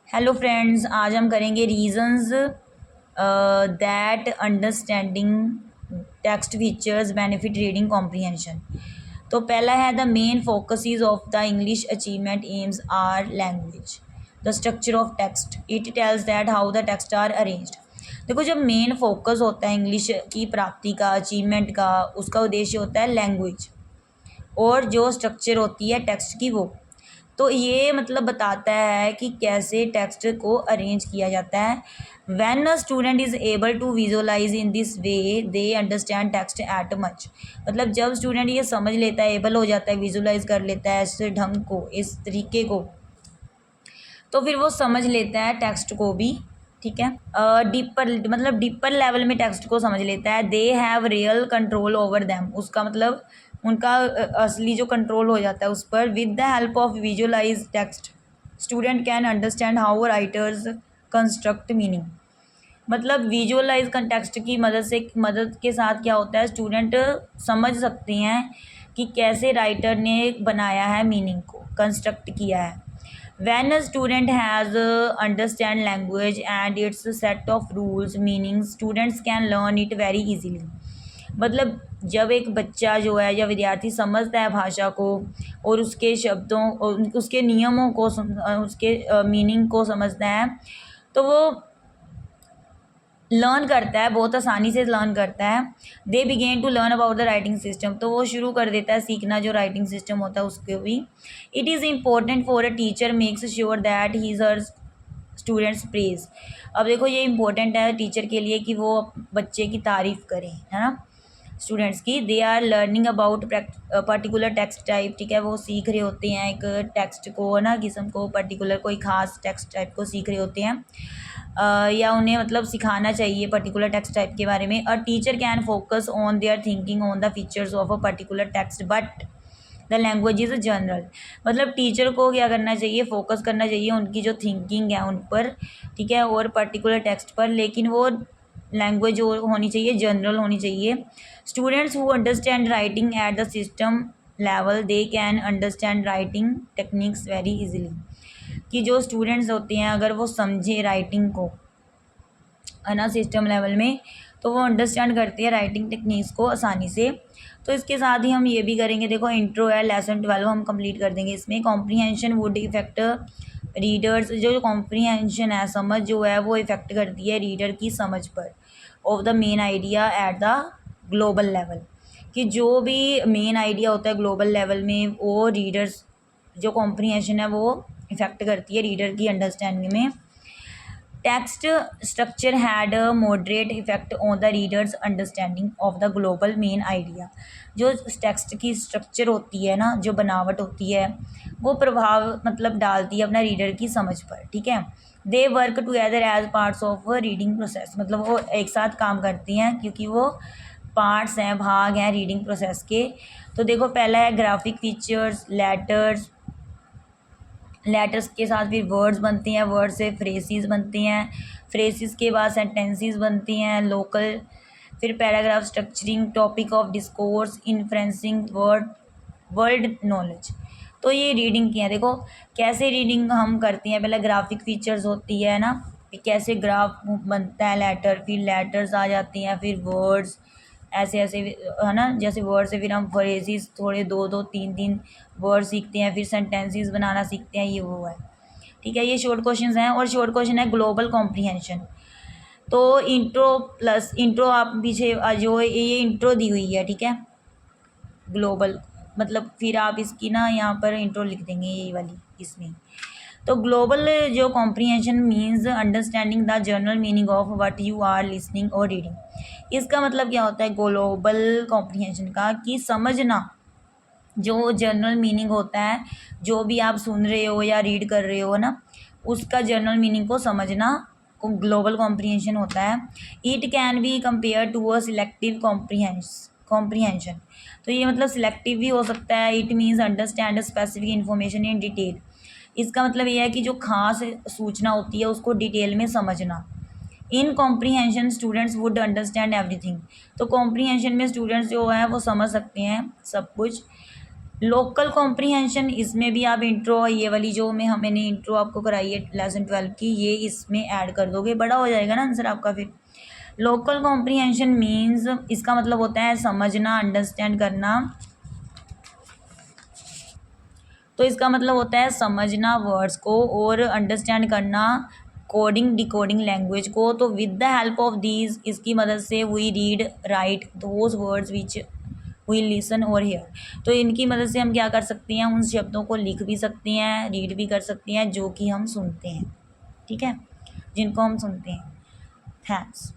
Hello friends, आज हम करेंगे reasons that understanding text features benefit reading comprehension. तो पहला है the main focuses of the English achievement aims are language the structure of text it tells that how the text are arranged. देखो, जब main focus होता है English की प्राप्ति का, अचीवमेंट का, उसका उद्देश्य होता है लैंग्वेज, और जो स्ट्रक्चर होती है टेक्स्ट की वो, तो ये मतलब बताता है कि कैसे टेक्स्ट को अरेंज किया जाता है। When a student is able to visualise in this way they understand text at much. मतलब जब स्टूडेंट ये समझ लेता है, एबल हो जाता है, विजुअलाइज कर लेता है इस ढंग को, इस तरीके को, तो फिर वो समझ लेता है टेक्स्ट को भी। ठीक है, डीपर मतलब डीपर लेवल में टेक्स्ट को समझ लेता है। They have real control over them, उसका मतलब उनका असली जो कंट्रोल हो जाता है उस पर। With the help of visualise text student can understand how writers construct meaning. मतलब विजुअलाइज टेक्स्ट की मदद के साथ क्या होता है, स्टूडेंट समझ सकते हैं कि कैसे राइटर ने बनाया है, मीनिंग को कंस्ट्रक्ट किया है। When a student has understand language and its set of rules, meanings, students can learn it very easily. मतलब जब एक बच्चा जो है या विद्यार्थी समझता है भाषा को और उसके शब्दों और उसके नियमों को, उसके मीनिंग को समझता है, तो वो लर्न करता है, बहुत आसानी से लर्न करता है। They begin to learn about the writing system, तो वो शुरू कर देता है सीखना जो राइटिंग सिस्टम होता है उसके भी। It is important for a teacher makes sure that his her students praise. अब देखो, ये इंपॉर्टेंट है टीचर के लिए कि वो बच्चे की तारीफ़ करें, है ना, स्टूडेंट्स की। They are learning about particular text type. ठीक है, वो सीख रहे होते हैं एक टेक्स्ट को, ना, किस्म को, पर्टिकुलर कोई ख़ास टेक्स्ट टाइप को सीख रहे होते हैं, या उन्हें मतलब सिखाना चाहिए पर्टिकुलर टेक्स्ट टाइप के बारे में। A teacher can focus on their thinking on the features of a particular text but the language is general. मतलब टीचर को क्या करना चाहिए, फोकस करना चाहिए उनकी जो थिंकिंग है उन पर, ठीक है, और पर्टिकुलर टेक्स्ट पर, लेकिन वो लैंग्वेज जो होनी चाहिए जनरल होनी चाहिए। Students who understand writing at the system level they can understand writing techniques very easily. कि जो स्टूडेंट्स होते हैं अगर वो समझे राइटिंग को, है ना, सिस्टम लेवल में, तो वो अंडरस्टैंड करते हैं राइटिंग टेक्निक्स को आसानी से। तो इसके साथ ही हम ये भी करेंगे, देखो इंट्रो है, लेसन 12 हम कंप्लीट कर देंगे इसमें। कॉम्प्रीहेंशन वुड इफेक्ट रीडर्स, जो कॉम्प्रीहेंशन है, समझ जो है, वो इफेक्ट करती है रीडर की समझ पर, of the main idea at the global level. कि जो भी मेन आइडिया होता है ग्लोबल लेवल में, वो रीडर्स, जो कॉम्प्रीहेंशन है वो इफेक्ट करती है रीडर की अंडरस्टैंडिंग में। Text structure had a moderate effect on the readers understanding of the global main idea. जो टेक्स्ट की स्ट्रक्चर होती है ना, जो बनावट होती है, वो प्रभाव मतलब डालती है अपना रीडर की समझ पर। ठीक है, they work together as parts of reading process. मतलब वो एक साथ काम करती हैं क्योंकि वो पार्ट्स हैं, भाग हैं रीडिंग प्रोसेस के। तो देखो, पहला है ग्राफिक फीचर्स, लेटर्स, लेटर्स के साथ फिर वर्ड्स बनती हैं, वर्ड से फ्रेसिस बनती हैं, फ्रेसिस के बाद सेंटेंसेस बनती हैं, लोकल, फिर paragraph structuring, topic of discourse, influencing world knowledge. तो ये रीडिंग की है। देखो कैसे रीडिंग हम करती हैं, पहले ग्राफिक फीचर्स होती है ना, फिर कैसे ग्राफ बनता है लेटर, फिर लेटर्स आ जाती हैं, फिर वर्ड्स, ऐसे ऐसे, है ना, जैसे वर्ड से फिर हम फ्रेजेस थोड़े दो दो तीन तीन वर्ड सीखते हैं, फिर सेंटेंसेस बनाना सीखते हैं, ये वो है। ठीक है, ये शॉर्ट क्वेश्चंस हैं। और शॉर्ट क्वेश्चन है ग्लोबल कॉम्प्रीहेंशन। तो इंट्रो प्लस इंट्रो, आप पीछे जो ये इंट्रो दी हुई है, ठीक है, ग्लोबल, मतलब फिर आप इसकी ना यहाँ पर इंट्रो लिख देंगे ये वाली इसमें। तो ग्लोबल जो comprehension means understanding the general meaning of what you are listening और रीडिंग। इसका मतलब क्या होता है ग्लोबल कॉम्प्रीहेंशन का, कि समझना जो जनरल मीनिंग होता है, जो भी आप सुन रहे हो या रीड कर रहे हो ना, उसका जनरल मीनिंग को समझना को ग्लोबल कॉम्प्रीहेंशन होता है। It can be compare to a selective comprehension. तो ये मतलब सिलेक्टिव भी हो सकता है। It means understand specific information in detail. इसका मतलब ये है कि जो खास सूचना होती है उसको डिटेल में समझना। In comprehension students would understand everything. तो कॉम्प्रीहेंशन में स्टूडेंट्स जो है वो समझ सकते हैं सब कुछ। लोकल कॉम्प्रीहेंशन, इसमें भी आप इंट्रो, ये वाली जो मैंने इंट्रो आपको कराई है लेसन 12 की, ये इसमें ऐड कर दोगे, बड़ा हो जाएगा ना आंसर आपका फिर। लोकल कॉम्प्रीहेंशन मीन्स, इसका मतलब होता है समझना, अंडरस्टैंड करना। तो इसका मतलब होता है समझना वर्ड्स को और अंडरस्टैंड करना कोडिंग डिकोडिंग लैंग्वेज को। तो with the help of these, इसकी मदद से we read write those words which we listen और हेयर। तो इनकी मदद से हम क्या कर सकते हैं, उन शब्दों को लिख भी सकते हैं, रीड भी कर सकते हैं जो कि हम सुनते हैं, ठीक है, जिनको हम सुनते हैं। थैंक्स।